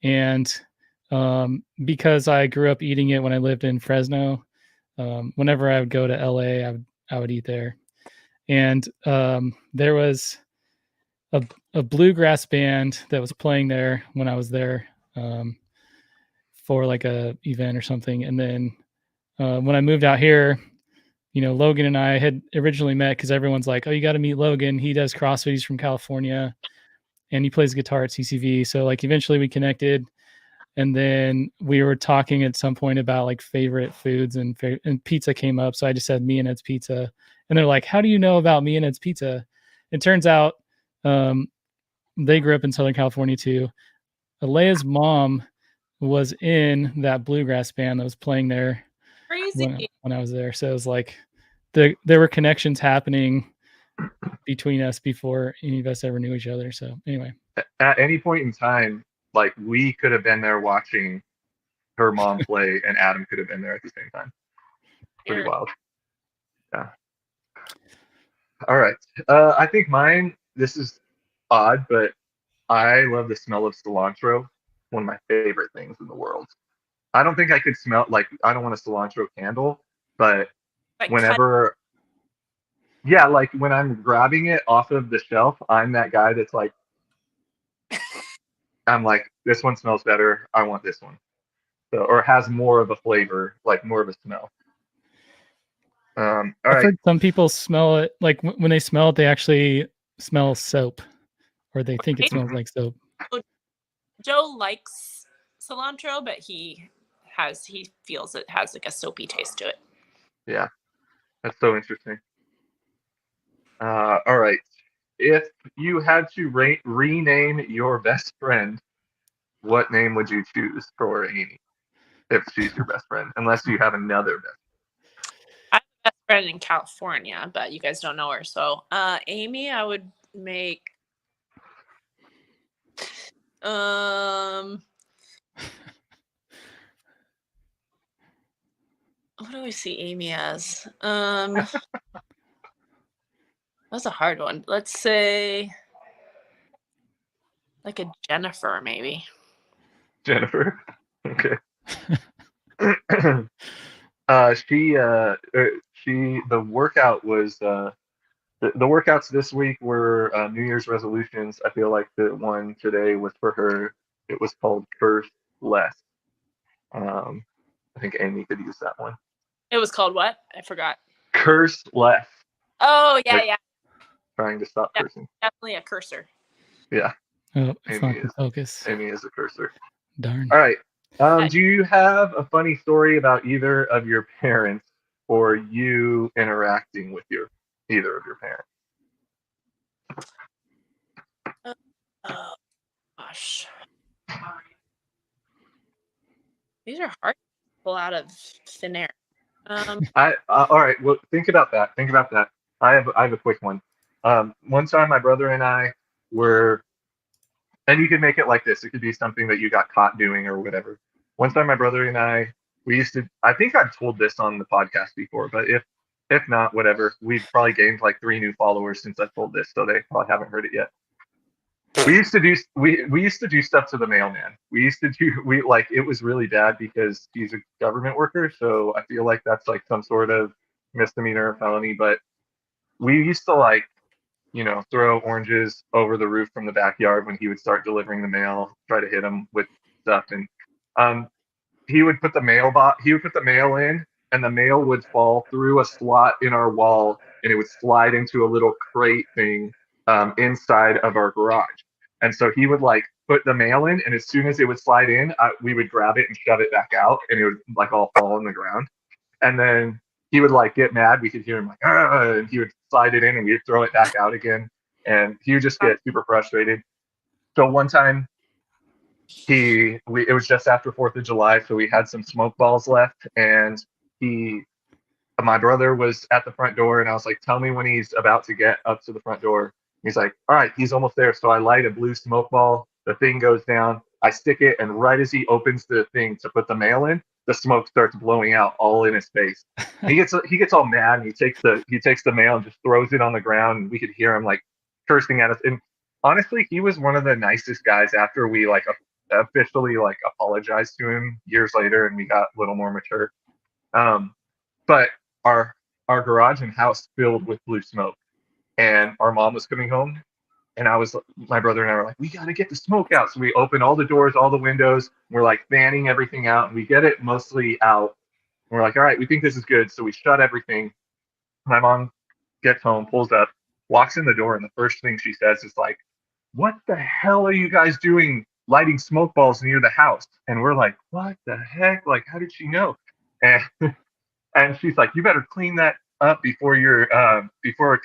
And because I grew up eating it when I lived in Fresno, whenever I would go to LA, I would eat there. And there was a bluegrass band that was playing there when I was there for like a event or something. And then when I moved out here, Logan and I had originally met because everyone's like, "Oh, you got to meet Logan. He does CrossFit. He's from California, and he plays guitar at CCV." So like eventually we connected, and then we were talking at some point about like favorite foods, and pizza came up. So I just said Me and Ed's Pizza, and they're like, "How do you know about Me and Ed's Pizza?" It turns out they grew up in Southern California too. Alea's mom was in that bluegrass band that was playing there Crazy. when I was there. So it was like there were connections happening between us before any of us ever knew each other. So anyway, At any point in time, like we could have been there watching her mom play, and Adam could have been there at the same time. Pretty wild. Yeah. All right. I think mine. This is odd, but I love the smell of cilantro. One of my favorite things in the world. I don't think I could smell I don't want a cilantro candle, but Like cut. whenever, yeah, like when I'm grabbing it off of the shelf, I'm that guy that's like, I'm like, this one smells better. I want this one. So, or has more of a flavor, like more of a smell. All I've right. heard some people smell it like when they smell it, they actually smell soap, or they think it smells Mhm. like soap. Joe likes cilantro, but he feels it has like a soapy taste to it. Yeah, that's so interesting. All right. If you had to rename your best friend, what name would you choose for Amy if she's your best friend? Unless you have another best. I have a best friend in California, but you guys don't know her. So Amy, I would make what do I see Amy as? That's a hard one. Let's say like a Jennifer, maybe. Jennifer. Okay. The workout was the workouts this week were New Year's resolutions. I feel like the one today was for her. It was called First Less. Um, I think Amy could use that one. It was called what? I forgot. Curse less. Oh, yeah, Like yeah. trying to stop cursing. Definitely a cursor. Yeah. Oh, it's Amy not is. focus. Amy is a cursor. Darn. All right. Do you have a funny story about either of your parents or you interacting with either of your parents? Oh, gosh. These are hard to pull out of thin air. All right. Well, think about that. Think about that. I have a quick one. One time, my brother and I were, and you could make it like this. It could be something that you got caught doing or whatever. One time, my brother and I, we used to. I think I've told this on the podcast before, but if not, whatever. We've probably gained like 3 new followers since I told this, so they probably haven't heard it yet. We used to do stuff to the mailman. We like it was really bad because he's a government worker, so I feel like that's like some sort of misdemeanor or felony. But we used to like, throw oranges over the roof from the backyard when he would start delivering the mail, try to hit him with stuff, and um, he would put the mail in, and the mail would fall through a slot in our wall, and it would slide into a little crate thing inside of our garage. And so he would like put the mail in, and as soon as it would slide in, we would grab it and shove it back out, and it would like all fall on the ground. And then he would like get mad. We could hear him like, and he would slide it in, and we'd throw it back out again, and he would just get super frustrated. So one time it was just after 4th of July, so we had some smoke balls left, and my brother was at the front door, and I was like, tell me when he's about to get up to the front door. He's like, all right, he's almost there. So I light a blue smoke ball, the thing goes down, I stick it, and right as he opens the thing to put the mail in, the smoke starts blowing out all in his face. He gets all mad, and he takes the mail and just throws it on the ground, and we could hear him like cursing at us. And honestly, he was one of the nicest guys after we like officially like apologized to him years later, and we got a little more mature. But our garage and house filled with blue smoke, and our mom was coming home, and my brother and I were like, we got to get the smoke out. So we open all the doors, all the windows, we're like fanning everything out, and we get it mostly out. And we're like, all right, we think this is good. So we shut everything. My mom gets home, pulls up, walks in the door, and the first thing she says is like, what the hell are you guys doing lighting smoke balls near the house? And we're like, what the heck? Like, how did she know? And and she's like, you better clean that up before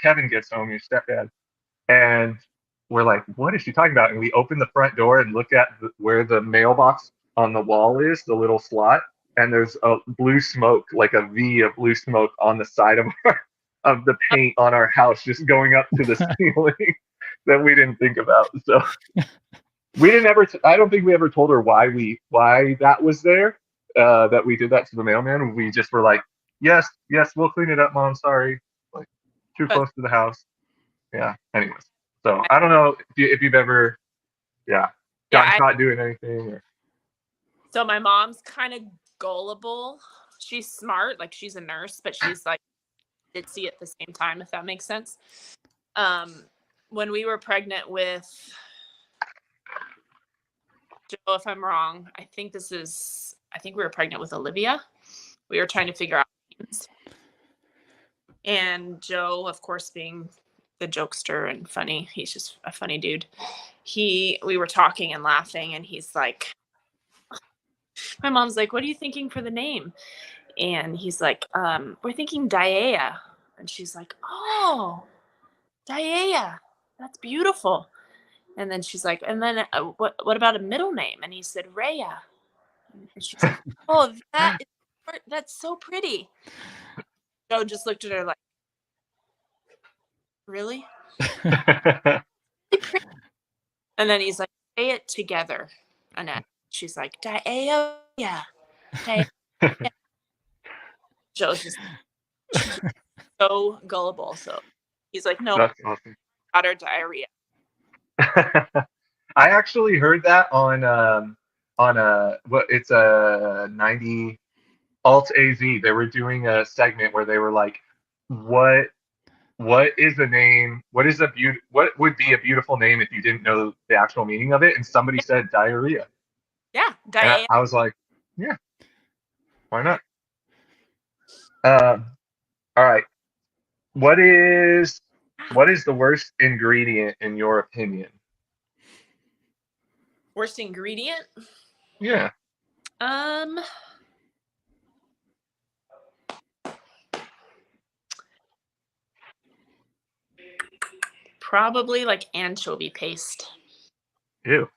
Kevin gets home, your stepdad. And we're like, what is she talking about? And we open the front door and look at where the mailbox on the wall is, the little slot, and there's a blue smoke, like a V of blue smoke on the side of the paint on our house, just going up to the ceiling that we didn't think about. So we didn't ever. I don't think we ever told her why that was there. That we did that to the mailman. We just were like, yes, we'll clean it up, Mom. Sorry, like too close to the house. Yeah. Anyways, so I don't know if you've ever, gotten caught doing anything. So my mom's kind of gullible. She's smart, like she's a nurse, but she's like ditzy at the same time, if that makes sense. When we were pregnant with Joe, if I'm wrong, I think we were pregnant with Olivia. We were trying to figure out names. And Joe, of course, being the jokester and funny, he's just a funny dude. We were talking and laughing, and he's like, my mom's like, what are you thinking for the name? And he's like, we're thinking Daea. And she's like, oh, Daea, that's beautiful. And then she's like, and then what about a middle name? And he said, Rhea. And she's like, oh, that's so pretty. Joe just looked at her like, really? And then he's like, say it together, Annette. She's like, Daea, yeah. Joe's just so gullible. So He's like, no, That's awesome. water diarrhea. I actually heard that on what it's a 90 Alt AZ. They were doing a segment where they were like, what is a name? What would be a beautiful name if you didn't know the actual meaning of it? And somebody said diarrhea. Yeah, And diarrhea. I was like, yeah, why not? Um, all right. What is the worst ingredient in your opinion? Worst ingredient? Yeah. Probably like anchovy paste. Ew.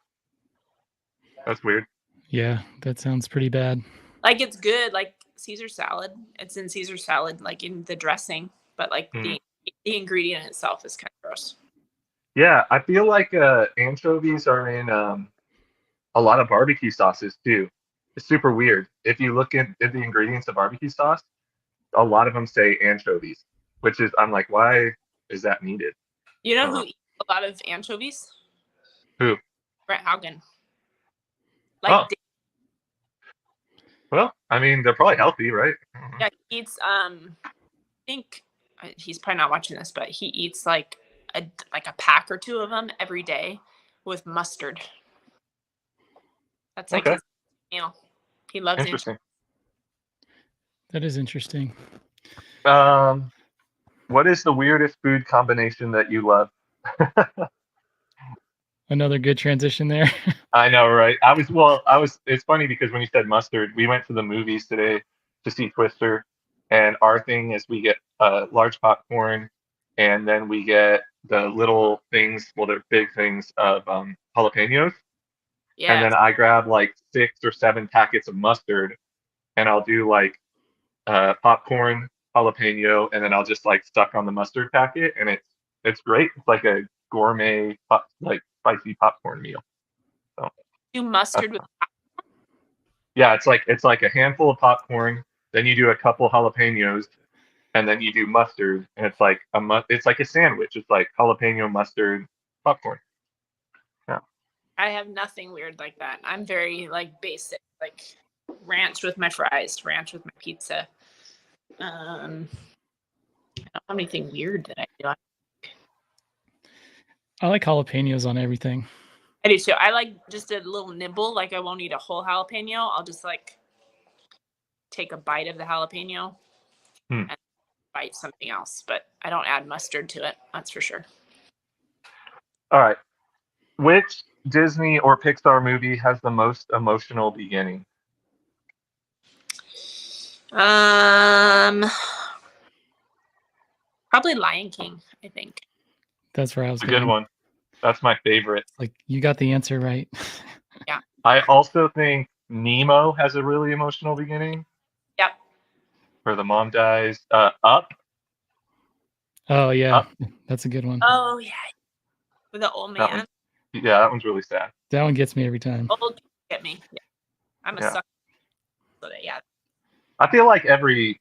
That's weird. Yeah, that sounds pretty bad. Like it's good, like Caesar salad. It's in Caesar salad, like in the dressing, but like the ingredient itself is kind of gross. Yeah, I feel like anchovies are in a lot of barbecue sauces too. It's super weird. If you look at the ingredients of barbecue sauce, a lot of them say anchovies, which is I'm like, why is that needed? You know who eats a lot of anchovies? Who? Brett Haugen. Oh, well, I mean, they're probably healthy, right? Yeah, he eats. I think he's probably not watching this, but he eats like a pack or two of them every day with mustard. That's like Okay. his meal. He loves anchovies. Interesting. That is interesting. What is the weirdest food combination that you love? Another good transition there. I know, right? It's funny because when you said mustard, we went to the movies today to see Twister, and our thing is we get large popcorn, and then we get the little things, well, they're big things of jalapenos, and Yeah. then I grab like 6 or 7 packets of mustard, and I'll do like popcorn, jalapeno, and then I'll just like stuck on the mustard packet, and it's great. It's like a gourmet, like spicy popcorn meal. So Do mustard with yeah, it's like a handful of popcorn, then you do a couple jalapenos, and then you do mustard, and it's like a sandwich. It's like jalapeno, mustard, popcorn. Yeah. I have nothing weird like that. I'm very like basic, like ranch with my fries, ranch with my pizza. I don't have anything weird that I do. I like jalapenos on everything. I do too. I like just a little nibble. Like I won't eat a whole jalapeno. I'll just like take a bite of the jalapeno and bite something else. But I don't add mustard to it. That's for sure. All right. Which Disney or Pixar movie has the most emotional beginning? Probably Lion King, I think. That's where I was It's a good going. one. That's my favorite. Like you got the answer right. Yeah. I also think Nemo has a really emotional beginning. Yep. Where the mom dies. Up. Oh yeah, Up. that's a good one. Oh yeah. With the old man. That one's really sad. That one gets me every time. Old people get me. Yeah. I'm a sucker. So that, yeah. I feel like every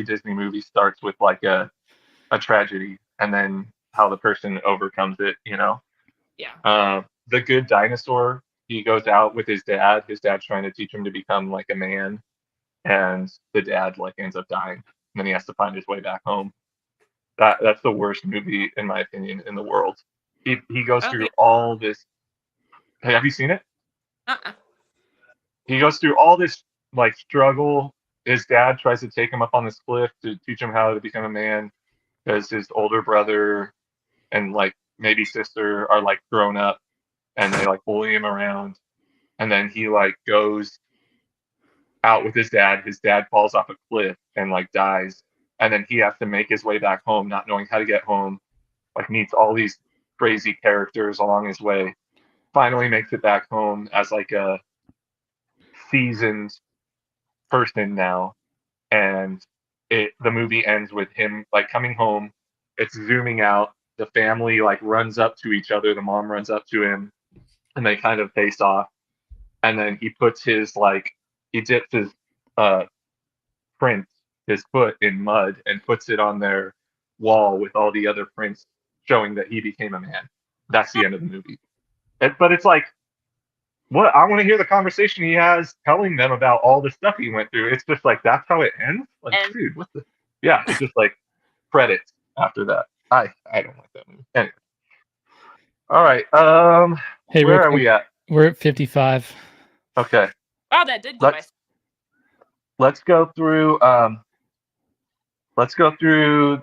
Disney movie starts with like a tragedy, and then how the person overcomes it. Yeah. The Good Dinosaur. He goes out with his dad. His dad's trying to teach him to become like a man, and the dad like ends up dying. And then he has to find his way back home. That's the worst movie in my opinion in the world. He goes through all this. Hey, have you seen it? He goes through all this like struggle. His dad tries to take him up on this cliff to teach him how to become a man because his older brother and like maybe sister are like grown up and they like bully him around. And then he like goes out with his dad. His dad falls off a cliff and like dies. And then he has to make his way back home, not knowing how to get home. Like meets all these crazy characters along his way. Finally makes it back home as like a seasoned person now. And the movie ends with him like coming home. It's zooming out. The family like runs up to each other. The mom runs up to him, and they kind of face off. And then he puts he dips his print, his foot in mud, and puts it on wall with all the other prints showing that he became a man. That's the end of the movie. But it's like, what? I want to hear the conversation he has telling them about all the stuff he went through. It's just like, that's how it ends? Like, And dude, what the? Yeah, it's just like credits after that. I don't like that movie. Anyway. All right. Hey, Where real are quick, we at? we're at 55. Okay. wow, that did go by. Let's go through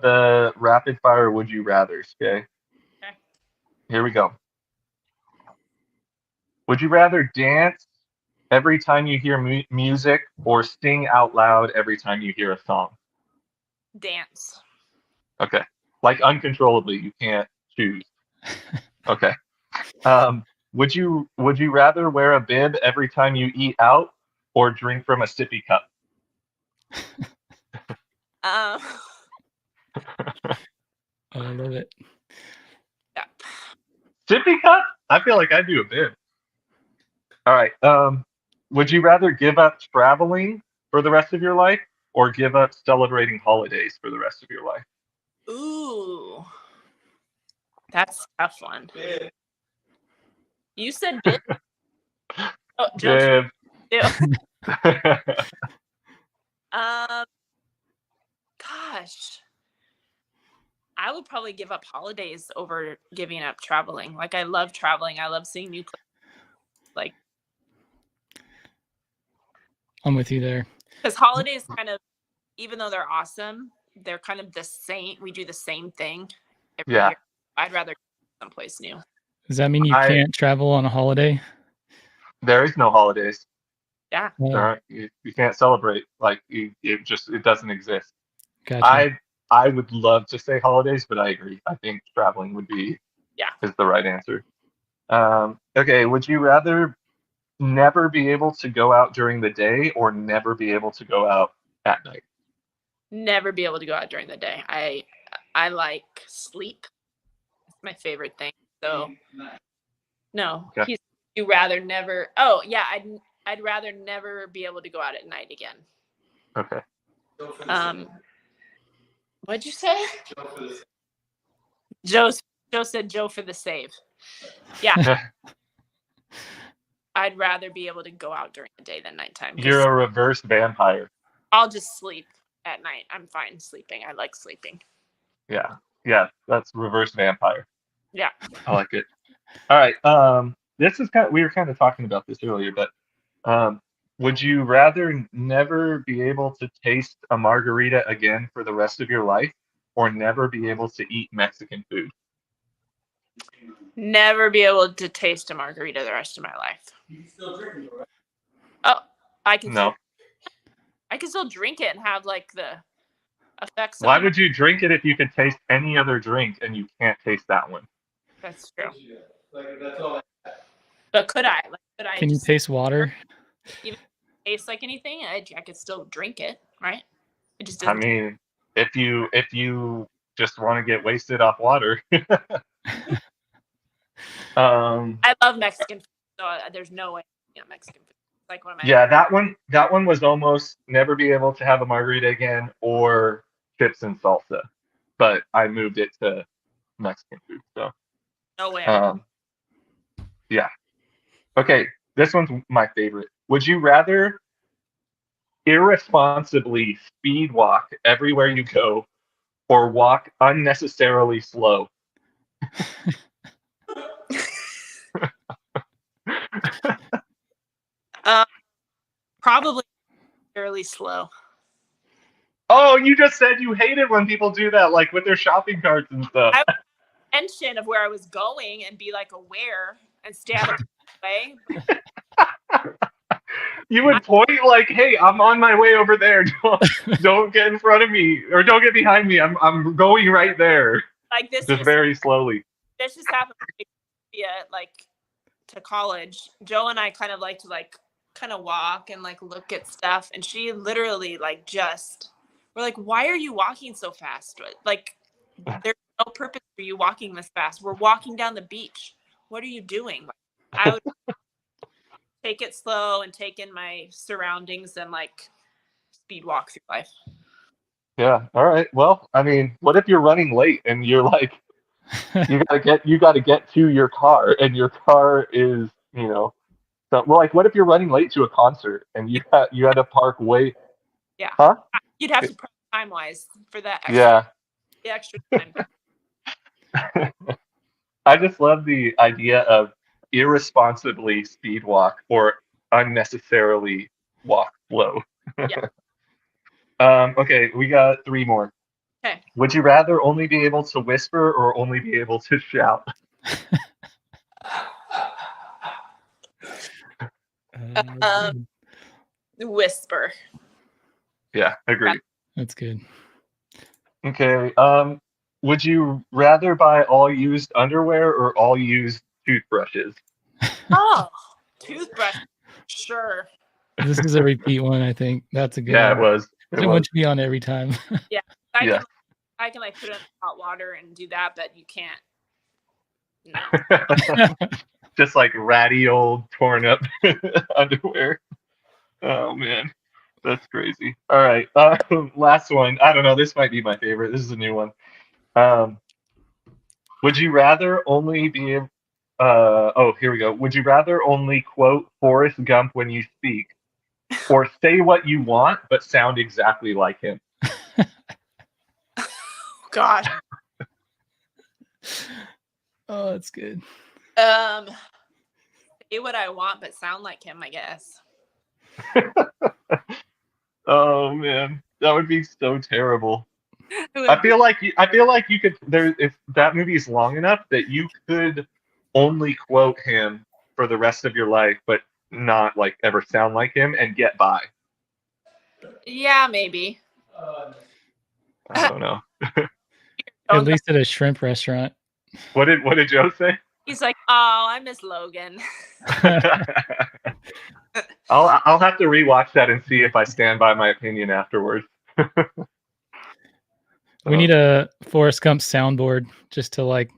the rapid fire would you rathers, okay? Okay. Here we go. Would you rather dance every time you hear music or sing out loud every time you hear a song? Dance. Okay. Like uncontrollably, you can't choose. Okay. Would you rather wear a bib every time you eat out or drink from a sippy cup? Um, I love it. yeah. Sippy cup? I feel like I'd do a bib. All right. Would you rather give up traveling for the rest of your life or give up celebrating holidays for the rest of your life? Ooh, that's a tough one. You said bib. Oh, Joe. Bib. Gosh, I would probably give up holidays over giving up traveling. Like, I love traveling. I love seeing new places. Like, I'm with you there. because holidays kind of, even though they're awesome, they're kind of the same. We do the same thing every Yeah. year. I'd rather go someplace new. Does that mean you can't travel on a holiday? There is no holidays. Yeah. You can't celebrate. Like it doesn't exist. Gotcha. I would love to say holidays, but I agree. I think traveling would be is the right answer. Okay, would you rather never be able to go out during the day or never be able to go out at night? Never be able to go out during the day. I like sleep. It's my favorite thing. So no, Okay. you rather never. Oh yeah, I'd rather never be able to go out at night again. Okay. What'd you say? Joe said Joe for the save. Yeah. I'd rather be able to go out during the day than nighttime. You're a reverse vampire. I'll just sleep at night. I'm fine sleeping. I like sleeping. Yeah, that's reverse vampire. Yeah. I like it. All right. This is we were kind of talking about this earlier, but would you rather never be able to taste a margarita again for the rest of your life or never be able to eat Mexican food? Never be able to taste a margarita the rest of my life. You can still drink it, right? Oh, I can still drink it and have like the effects. Why would you drink it if you could taste any other drink and you can't taste that one? That's true. That's all. But could I? Can you taste water? Even taste like anything, I could still drink it, right? It just doesn't. I mean, if you just want to get wasted off water. I love Mexican food, so there's no way Mexican food. Like one of my that one was almost never be able to have a margarita again or chips and salsa, but I moved it to Mexican food. So no way. Yeah. Okay, this one's my favorite. Would you rather irresponsibly speed walk everywhere you go or walk unnecessarily slow? Probably fairly slow. Oh, you just said you hated when people do that, like with their shopping carts and stuff. I would mention of where I was going and be like aware and stay out of the way. You would point like, "Hey, I'm on my way over there. Don't get in front of me or don't get behind me. I'm going right there." Like this, just very slowly. This just happened like to college. Joe and I kind of like to kind of walk and like look at stuff, and she literally we're like, "Why are you walking so fast? Like, there's no purpose for you walking this fast. We're walking down the beach. What are you doing?" I would take it slow and take in my surroundings and like speed walk through life. Yeah. All right. Well, I mean, what if you're running late and you're like, you gotta get to your car, and your car is, so, well, like, what if you're running late to a concert and you had to park way, Yeah. huh? You'd have to prep time wise for that Yeah. the extra time. I just love the idea of irresponsibly speed walk or unnecessarily walk slow. Yeah. Okay, we got three more. Okay. Would you rather only be able to whisper or only be able to shout? Whisper. Yeah, agreed. That's good. Okay. Would you rather buy all used underwear or all used toothbrushes? Oh, toothbrush. Sure. This is a repeat one, I think. That's a good Yeah, one. it was. It wants to be on every time. Yeah. Yeah. I can like put it in hot water and do that, but you can't. No. Just like ratty old torn up underwear. Oh man, that's crazy. All right, last one. I don't know. This might be my favorite. This is a new one. Would you rather only be? Oh, here we go. Would you rather only quote Forrest Gump when you speak, or say what you want but sound exactly like him? Gosh. Oh, that's good. Say what I want, but sound like him, I guess. Oh man, that would be so terrible. I feel like you could. There, if that movie is long enough that you could only quote him for the rest of your life, but not like ever sound like him and get by. Yeah, maybe. I don't know. At least at a shrimp restaurant. What did Joe say? He's like, oh, I miss Logan. I'll have to rewatch that and see if I stand by my opinion afterwards. We need a Forrest Gump soundboard just to like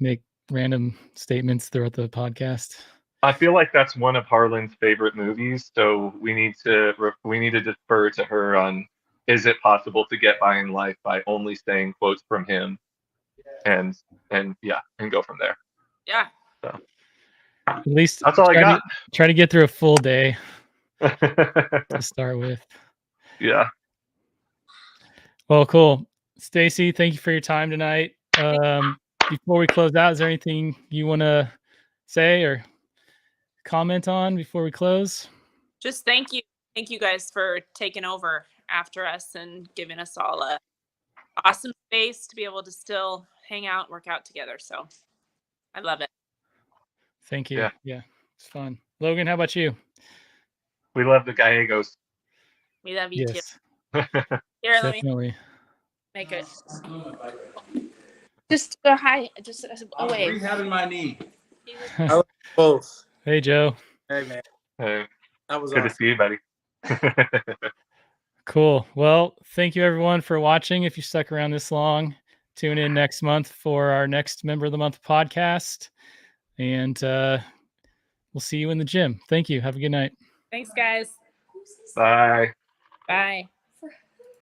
make random statements throughout the podcast. I feel like that's one of Harlan's favorite movies, so we need to defer to her on, is it possible to get by in life by only saying quotes from him, and go from there. Yeah. So at least that's all I got. Try to get through a full day to start with. Yeah. Well, cool. Stacie, thank you for your time tonight. Before we close out, is there anything you want to say or comment on before we close? Just thank you. Thank you guys for taking over after us and giving us all a awesome space to be able to still hang out and work out together. So I love it. Thank you. Yeah, it's fun. Logan, how about you? We love the Gallegos. We love you Yes. too. Here, Definitely. Make it. Just hi. Just away. Rehabbing my knee. I love both. Hey, Joe. Hey, man. Hey, That was good awesome. to see you, buddy. Cool. Well, thank you everyone for watching. If you stuck around this long, tune in next month for our next Member of the Month podcast. And we'll see you in the gym. Thank you. Have a good night. Thanks, guys. Bye. Bye.